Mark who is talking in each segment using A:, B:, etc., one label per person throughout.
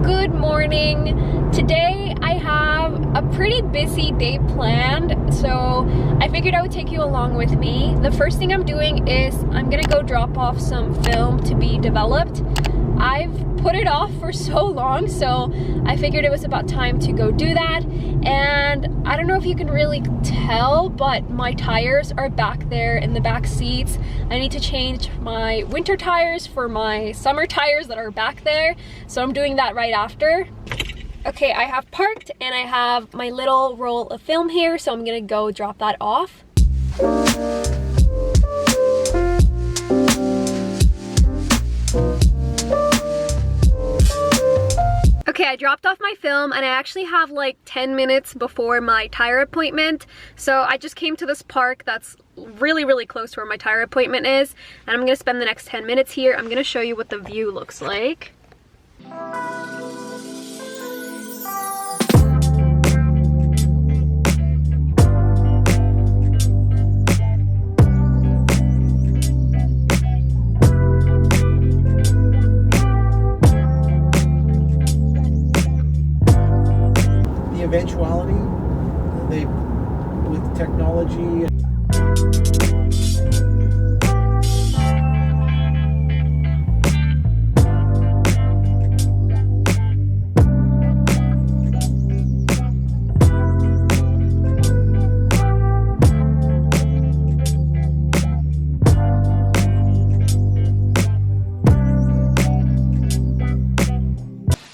A: Good morning. Today I have a pretty busy day planned, so I figured I would take you along with me. The first thing I'm doing is I'm gonna go drop off some film to be developed. I've put it off for so long, so I figured it was about time to go do that. And I don't know if you can really tell, but my tires are back there in the back seats. I need to change my winter tires for my summer tires that are back there, so I'm doing that right after. Okay, I have parked and I have my little roll of film here, so I'm gonna go drop that off. Okay, I dropped off my film and I actually have like 10 minutes before my tire appointment. So I just came to this park that's really close to where my tire appointment is. And I'm gonna spend the next 10 minutes here. I'm gonna show you what the view looks like.
B: Eventuality, with technology.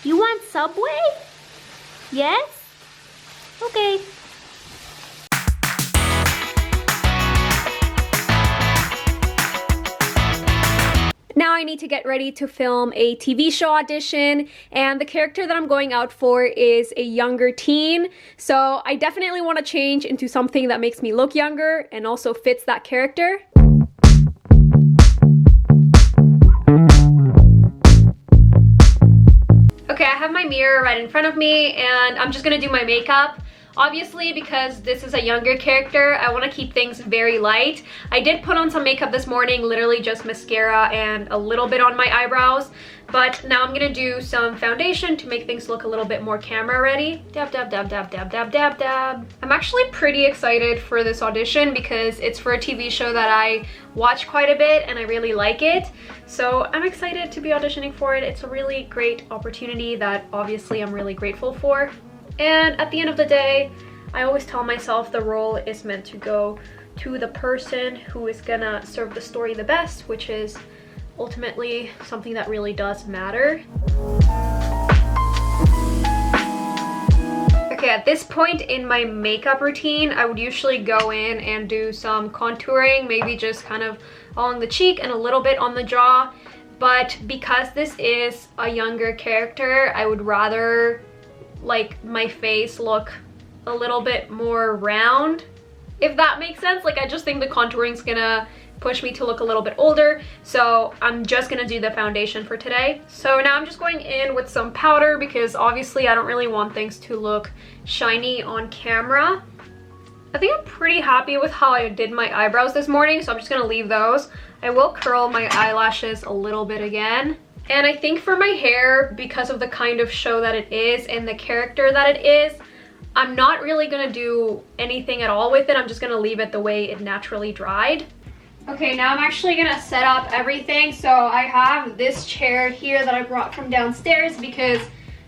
A: You want Subway? Yes? Okay. Now I need to get ready to film a TV show audition, and the character that I'm going out for is a younger teen. So I definitely want to change into something that makes me look younger and also fits that character. Okay, I have my mirror right in front of me and I'm just gonna do my makeup. Obviously, because this is a younger character, I want to keep things very light. I did put on some makeup this morning, literally just mascara and a little bit on my eyebrows. But now I'm gonna do some foundation to make things look a little bit more camera ready. Dab, dab, dab, dab, dab, dab, dab, dab. I'm actually pretty excited for this audition because it's for a TV show that I watch quite a bit and I really like it. So I'm excited to be auditioning for it. It's a really great opportunity that obviously I'm really grateful for. And at the end of the day, I always tell myself the role is meant to go to the person who is gonna serve the story the best, which is ultimately something that really does matter. Okay, at this point in my makeup routine, I would usually go in and do some contouring, maybe just kind of along the cheek and a little bit on the jaw. But because this is a younger character, I would rather like my face look a little bit more round, if that makes sense. Like, I just think the contouring's gonna push me to look a little bit older, so I'm just gonna do the foundation for today. So now I'm just going in with some powder because obviously I don't really want things to look shiny on camera. I think I'm pretty happy with how I did my eyebrows this morning, so I'm just gonna leave those. I will curl my eyelashes a little bit again. And I think for my hair, because of the kind of show that it is and the character that it is, I'm not really gonna do anything at all with it. I'm just gonna leave it the way it naturally dried. Okay, now I'm actually gonna set up everything. So I have this chair here that I brought from downstairs because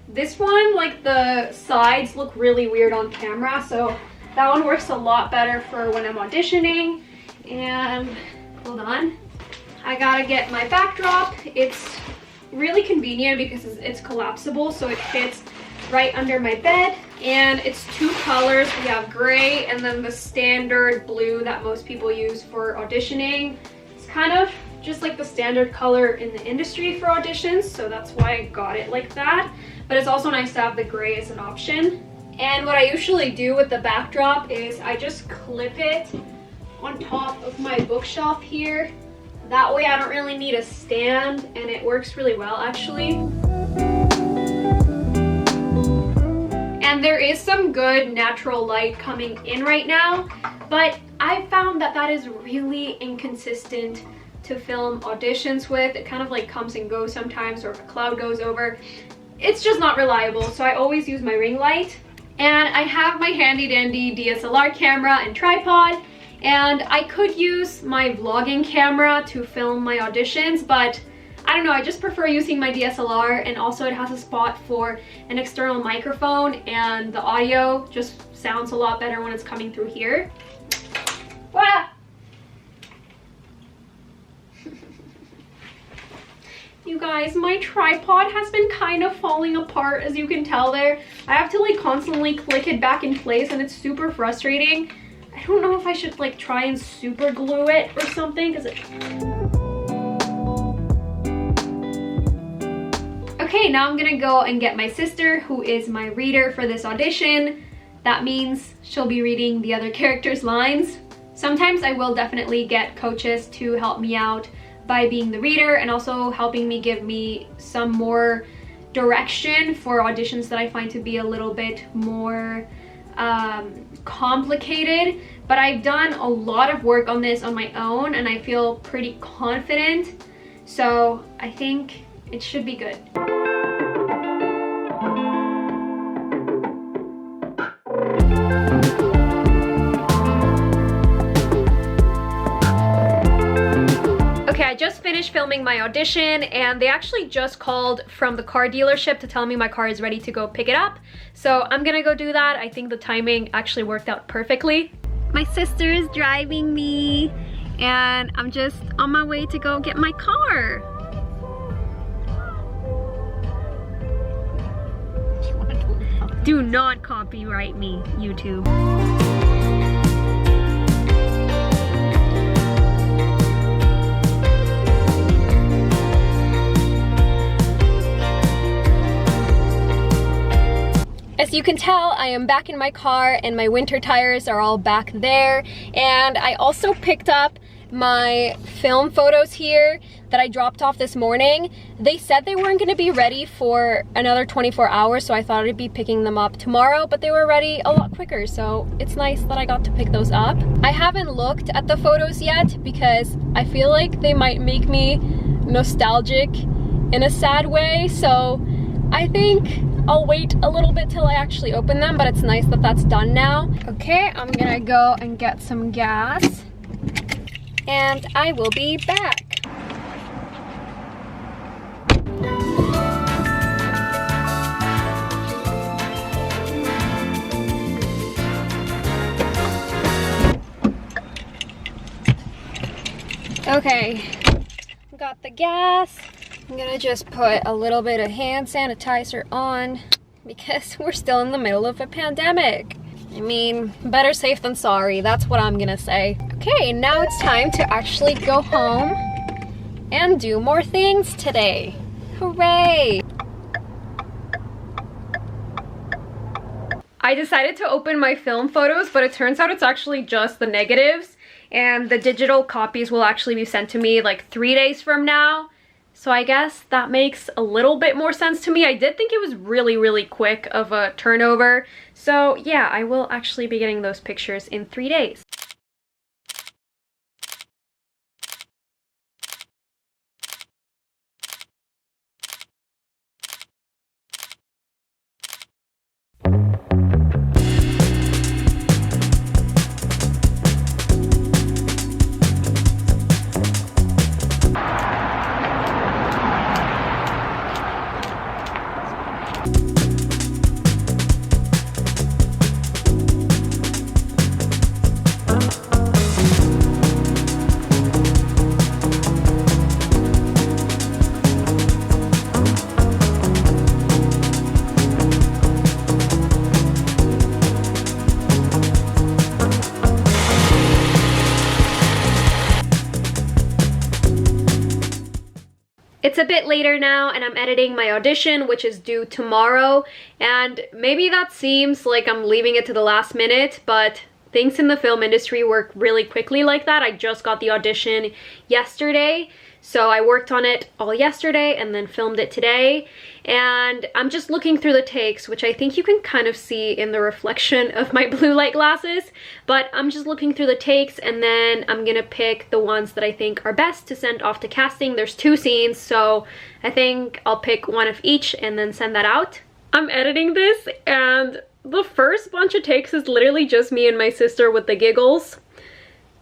A: this one, like, the sides look really weird on camera. So that one works a lot better for when I'm auditioning. And hold on, I gotta get my backdrop. It's really convenient because it's collapsible, so it fits right under my bed. And it's two colors. We have gray and then the standard blue that most people use for auditioning. It's kind of just like the standard color in the industry for auditions, so that's why I got it like that. But it's also nice to have the gray as an option. And what I usually do with the backdrop is I just clip it on top of my bookshelf here. That way I don't really need a stand, and it works really well actually. And there is some good natural light coming in right now, but I found that that is really inconsistent to film auditions with. It kind of like comes and goes sometimes, or if a cloud goes over. it's just not reliable, so I always use my ring light. And I have my handy dandy DSLR camera and tripod, and I could use my vlogging camera to film my auditions, but I don't know, I just prefer using my DSLR, and also it has a spot for an external microphone, and the audio just sounds a lot better when it's coming through here. Ah! You guys, my tripod has been kind of falling apart, as you can tell there. I have to like constantly click it back in place, and it's super frustrating. I don't know if I should like try and super glue it or something, because it... Okay, now I'm gonna go and get my sister, who is my reader for this audition. That means she'll be reading the other characters' lines. Sometimes I will definitely get coaches to help me out by being the reader, and also helping me give me some more direction for auditions that I find to be a little bit more complicated. But I've done a lot of work on this on my own, and I feel pretty confident, so I think it should be good. I just finished filming my audition, and they actually just called from the car dealership to tell me my car is ready to go pick it up. So I'm gonna go do that. I think the timing actually worked out perfectly. My sister is driving me, and I'm just on my way to go get my car. Do not copyright me, YouTube. As you can tell, I am back in my car, and my winter tires are all back there. And I also picked up my film photos here that I dropped off this morning. They said they weren't gonna be ready for another 24 hours, so I thought I'd be picking them up tomorrow, but they were ready a lot quicker, so it's nice that I got to pick those up. I haven't looked at the photos yet because I feel like they might make me nostalgic in a sad way, so I think I'll wait a little bit till I actually open them, but it's nice that that's done now. Okay, I'm gonna go and get some gas, and I will be back. Okay, got the gas. I'm gonna just put a little bit of hand sanitizer on because we're still in the middle of a pandemic. I mean, better safe than sorry, that's what I'm gonna say. Okay, now it's time to actually go home and do more things today. Hooray! I decided to open my film photos, but it turns out it's actually just the negatives, and the digital copies will actually be sent to me like 3 days from now. So I guess that makes a little bit more sense to me. I did think it was really quick of a turnover. So yeah, I will actually be getting those pictures in 3 days. It's a bit later now, and I'm editing my audition, which is due tomorrow, and maybe that seems like I'm leaving it to the last minute, but things in the film industry work really quickly like that. I just got the audition yesterday, So I worked on it all yesterday and then filmed it today. And I'm just looking through the takes, which I think you can kind of see in the reflection of my blue light glasses. But I'm just looking through the takes, and then I'm gonna pick the ones that I think are best to send off to casting. There's 2 scenes, so I think I'll pick one of each and then send that out. I'm editing this, and the first bunch of takes is literally just me and my sister with the giggles.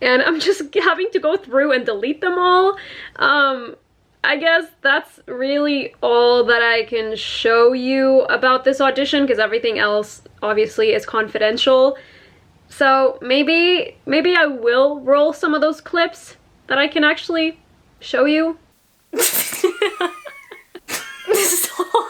A: And I'm just having to go through and delete them all. I guess that's really all that I can show you about this audition, because everything else obviously is confidential. So maybe I will roll some of those clips that I can actually show you.
C: This is so